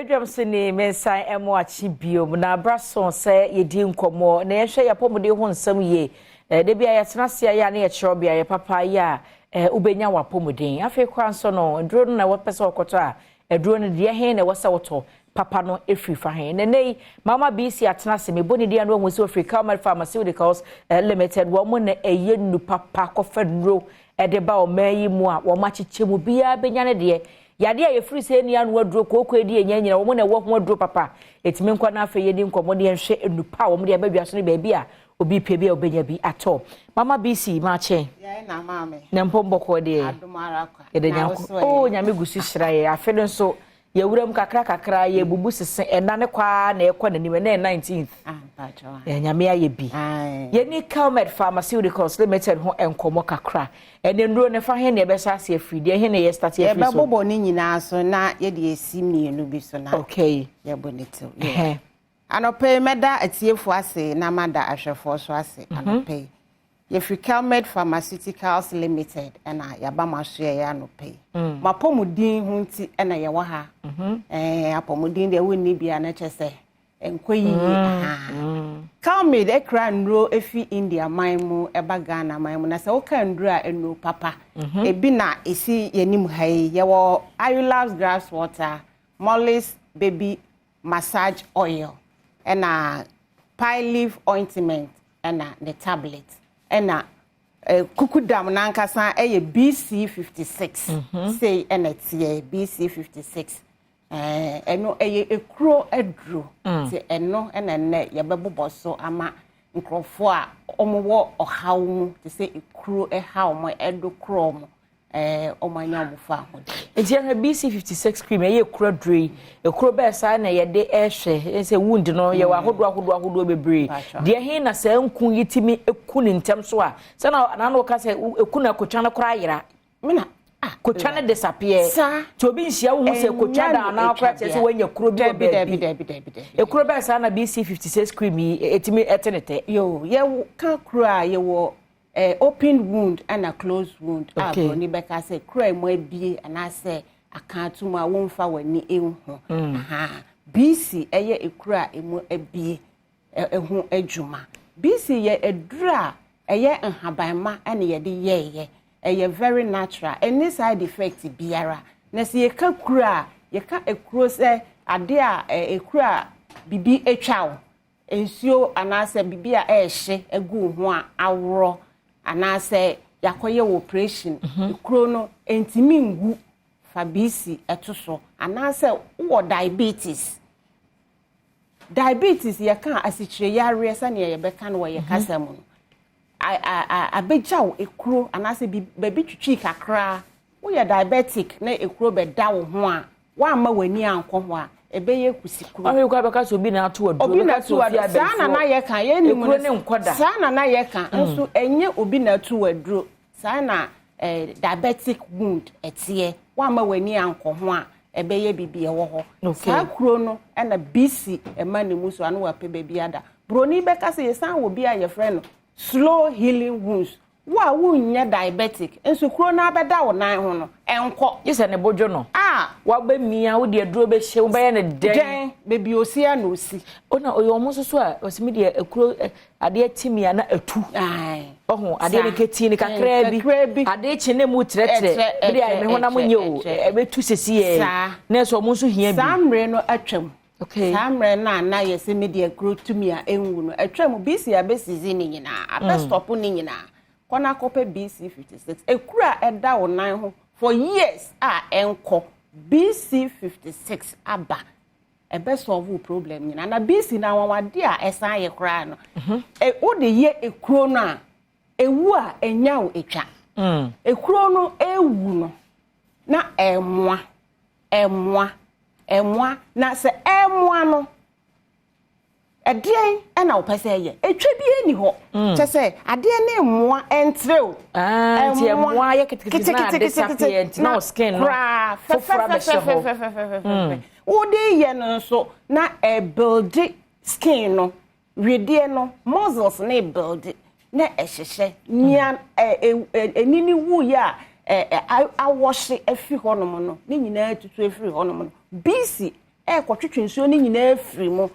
Badwam sene mensan emo achi biom na brason se yedi nkomo na yehwe yapomode ho nsam ye de bia yetenase ya na yechiro bia ye papa ya ubenya wapomodin afi kwa nso no nduro na wopese okoto a eduro no de he na wose woto papa no efri fa he ne nei mama BC atenase me boni dia no mu se ofri Kelmed Pharmaceuticals limited wo mo na eye nu papa kofa nduro de ba o mayi mu a wo machiche mu bia benya ne de yade a yefiri se nia no aduro kokko edi enyanyina wo mo na wo ho aduro papa etime nkwa na afa yedi nkomo de nhwe enupa wo mo de badwa so ne baabi a obi pebe a obenya bi ato mama BC ma che ya na mama na mpomboko de Adom arakwa ede nyanko oh nyame gusu hiraye afe no so ye wuram kakra ye bubu sese enane kwa na ekwa nanim na 19th pacho nyame aye bi ye ni Kelmed Pharmaceuticals limited ho enkomo kakra ene nduro ne fa he ne be sa se afiri de he ne ye start afiri so ye bobo ni nyina so na ye de esi mienu bi so na okay ye bonito ye anope meda atiefo ase na mada ahwefo so ase anope ye free Kelmed Pharmaceuticals limited na yaba maso ye anope mapomudin hu nti na ye wo ha apomudin de woni bia na chese enkoyi Kelmed ekra nro efi India manmu eba Ghana manmu na se woka nro a enu papa ebi na esi yenim hai ye wo Ayula's grass water Molly's baby massage oil and pine leaf ointment and the tablet and kukudam nankasa BC56 say and it's BC56 eno ekro edru ti eno ene yebebo so ama nkrofo a omowo ohaw mu ti say ekro ehaw mo edo kro mo omanya mo fa ho enti na BC56 cream ye ekro dre ekro be sa na ye de ehwe say wound no ye wa hodo bebre de he na sa nku yitimi eku ni ntem so a se na no ka say eku na kotwa na kora yira mina kotwa na disappear to obi nhia wo say kotwa da na kora che say wanya kro bi ekro be sa na BC56 cream etimi etenete yo ye ka kro a ye wo open wound and a closed wound ni beka say cry mo abie ana say akatu ma wonfa wani enhu BC eye ekura emu abie ehu adwuma BC ye edura eye nhabanma ene ye de ye eye very natural any side effect biara na se ye ka kura ye ka ekuro se ade a ekura bibi etwawo ensio ana say bibi a ehye egu ho a awro ana say yakoye operation ekuro no entimi ngu fa BC etoso ana say wo diabetes ye kan asichire yare sa ne ye beka no ye kasam no abejaw ekuro ana say baby twitwi kakra wo ye diabetic na ekuro be da wo ho a wa ma wani anko ho a ebeye kusikuru ahe kwa beka so obi na ato adu beka so fi abe sa na ye kan ye ni mu sa na ye kan nso enye obi na ato adu sa na diabetic wound etie wa ma wani anko ho a ebeye bibie wo ho sa kuro no na BC ema ne mu so anu wa pe baby ada broni beka se ye san wo bi a ye friend slow healing wounds wa wunya diabetic enso kuro na abeda wo nan ho no enko yese ne bodwo no wa ba mia wo de aduro be hye wo be ye ne den baby osia na osi ona oyo mo so a osimi de ekuro ade atimia na atu oho ade ne keti ne kakra bi ade chene mu tretre bi ai me hona munye o ebetu sesi na so mo so hia bi samre no atwam okay samre na yese me de ekuro tumia enwu no atwam BC abesizi ni nyina abestop ni nyina kona kope BC56 ekura eda wonan ho for years enko BC56 aba ebe solve problem nyina na BC na wanwade a esan ye kura no wo de ye ekuro no a ewu a enya wo etwa ekuro no ewu no na emwa na se emwa no edien na opese ye etwa bi eni ho che se ade ne mmoa entrew ti emmoa ye kitikiti na disappear na skin no fofora be sheho wo de ye no so na build skin no wedie no muscles na build na ehhehye nia enini wu ya awohye afi honom no ni nyina tutu afiri honom no BC kwotwetwe nsuo ni nyina afiri mu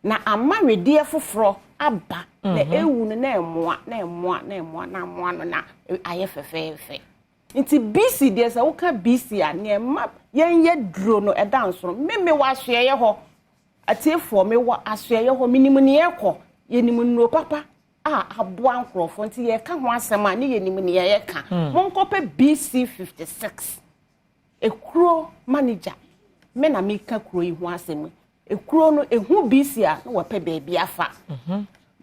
na amarede foforo aba na ewu no na emoa no na aye fefefe nti BC de sa wo ka BC a ne ma yenye duro no eda nsoro meme wa hweye ho atiefo me wa ahweye ho minimu ne yekọ yenimu no papa aboa nkrofo nti ye ka ho asem a ne yenimu ne ye ka monkope BC 56 ekuro manager me na me ka kuro yi ho asem ekuro no ehu BC a no wape baabi afa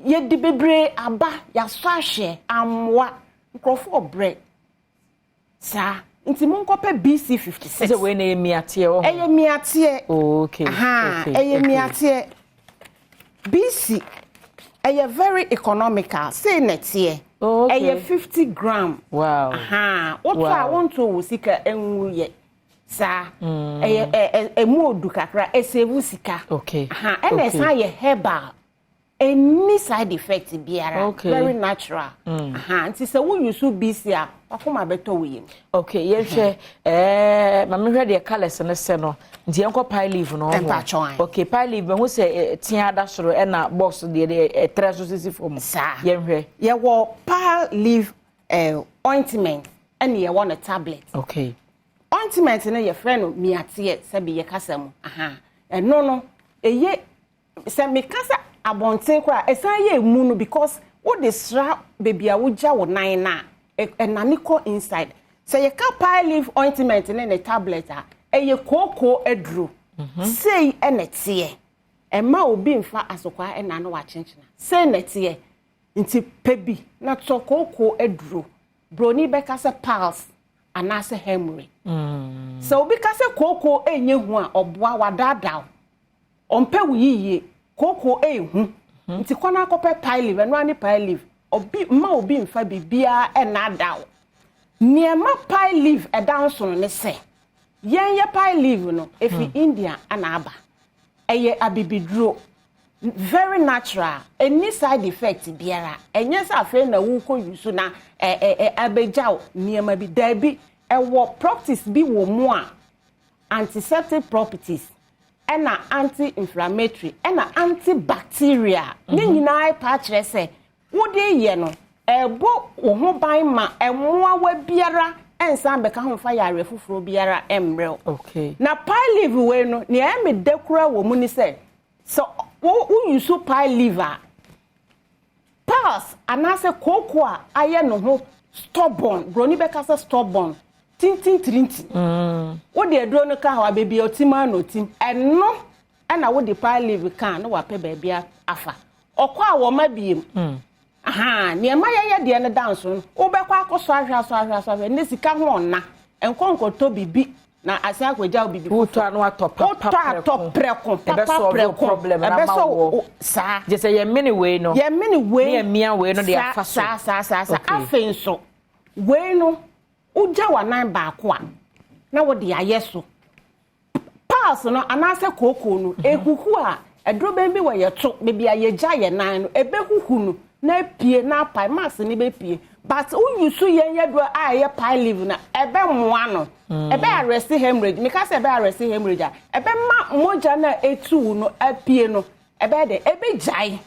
ye di bebre aba ya so ahwe amwa nkrofo bre sa nti monkope BC 56 is we na miatie o eye miatie okay eye miatie BC eye very economical say netie eye 50 gram wow what I want to sika enwu ye sa eye emu odu kakra esevu sika okay and esa ye herbal any side effect biara very natural nti say we use BC a akoma beto we okay ye hwe mama hwe de colors ne se no nti enko pie leaf no okay pie leaf be hu se tia da soro e na box de treso sisi fom ye hwe ye wo pie leaf ointment and ye want a tablet okay ointment na ye friend miatie se be ye kasam no eye se me kasa abonten kra esan ye emu no because what the sra baby a woja wo nan na enaniko inside say ye ka pie leaf ointment na tablet a eye koko edru say enete e ma obi mfa asokwa ena na wa chenchena say enete nti pebi na to koko edru broni be ka se pulse anase hemorrhage so obi ka se koko enye hu a oboa wadada ompe wiye koko ehu nti kwana akopɛ pie leaf eno ani pie leaf obi ma obi mfa bibia ena dawo niema pie leaf edan so no ne se yenye pie leaf no efi India anaba eye abibiduro very natural any side effect biara enye sa fe na wu ko yusu na abejaw niema bi dabi ewo properties bi wo mu a antiseptic properties ena anti-inflammatory ena antibacterial ni nyina pa kire se wode ye no ebo wo ho ban ma emoa wa biara ensan beka ho fa yare fufuro biara emrel okay na pie leaf we no ne e me dekura wo mu ni se so wo use pie liver pass anase koko a aye no ho stubborn broni beka se stubborn tintin trinti wo de adro no ka ha baby otima no tim eno na wo de pie leaf kan no wa pe baby afa okwa a wo ma biem ne ma ye de ne dance no wo be kwa akoso ahwa ne sika ho na enkonko to bibi na asa akwaja bibi uto anu atop preko papa problem na ma wo sa je say ye mini we no ne mia we no de afa so sa afen so we no uja wa nan ba ko a na wo de ayeso pass no anase koko no ehuhu a edro ben bi wo ye to bebi ayeja ye nan no ebehuhu no na pie na pai mass ni be pie but uyusu yenye do aye pie leaf na ebe moa no ebe arrest hemorrhage me ka say ebe arrest hemorrhage ebe ma moja na etu no apie no ebe de ebe jai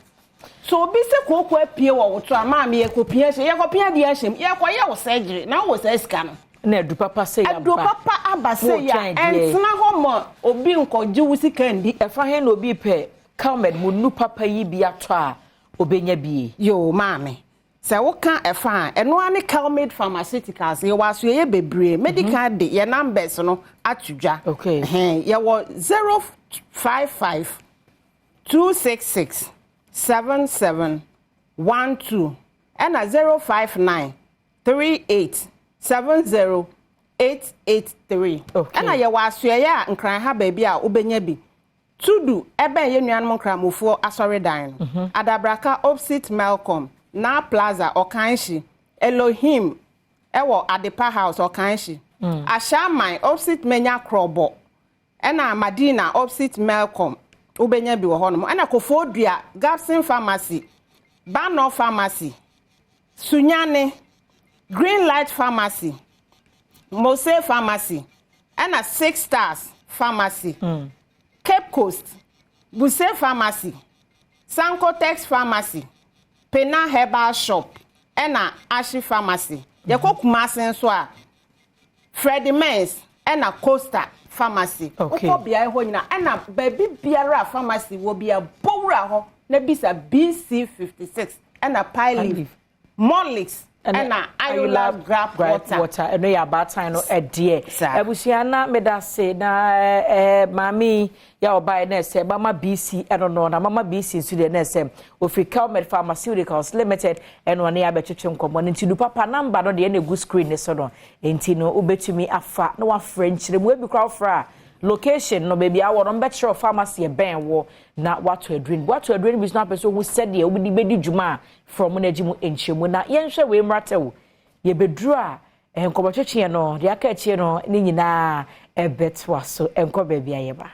so obi se koko apie wo woto ama me ye kopia hye ye kopia de ahyem ye koye wo surgery na wo se sika no na edu papa say ya edu papa abase ya entna ho mo obi nkoje wo sika ndi efa he na obi pe Kelmed mu nu papa yi bi ato a obenya bi yo maame se wo ka efa eno ani Kelmed Pharmaceuticals ye waso ye bebre medical de ye numbers no atudwa okay ye wo 055 266 7712 and 059 38 70883 and ye waso ye a nkran ha ba bi a obenya bi tudu ebe ye nuanom nkramofo asoredan adabraka opposite Malcolm na plaza okanshi Elohim ewo adepa house okanshi ashaman opposite menya krobo ena Madina opposite Malcolm ubenya bi wo honom ena Kofodua Gapson Pharmacy Bano Pharmacy Sunyane Green Light Pharmacy Mose Pharmacy ena 6 Stars Pharmacy Cape Coast, Buse Pharmacy, Sankotex Pharmacy, Pena Herbal Shop, ena Ashi Pharmacy. Yeko Kumasi nso a Freddie Mens ena Costa Pharmacy. Okay. Uko bia ho nyina ena baby biara pharmacy wo bia bowra ho na bisa BC56 ena Piley, Molix ena Ayula Grab Water. Eno ya batan no edie. Ebusiana medase na mami ya obae na ese mama BC eno no na mama BC nsu de na ese ofi Kelmed Pharmaceuticals Limited eno na ya betwetwe nkomo nti du papa number no de na egu screen ne so no enti no obetumi afa na wa French re mu ebi kwa fra location no baby awo no betro pharmacy e ben wo na wato adwin bi na person who said ye obidi bedi djuma from na gimu enchemu na yenhwe we mratewo ye bedru a enkobochechie no de aka achie no ni nyina ebetwa so enko baby ayeba.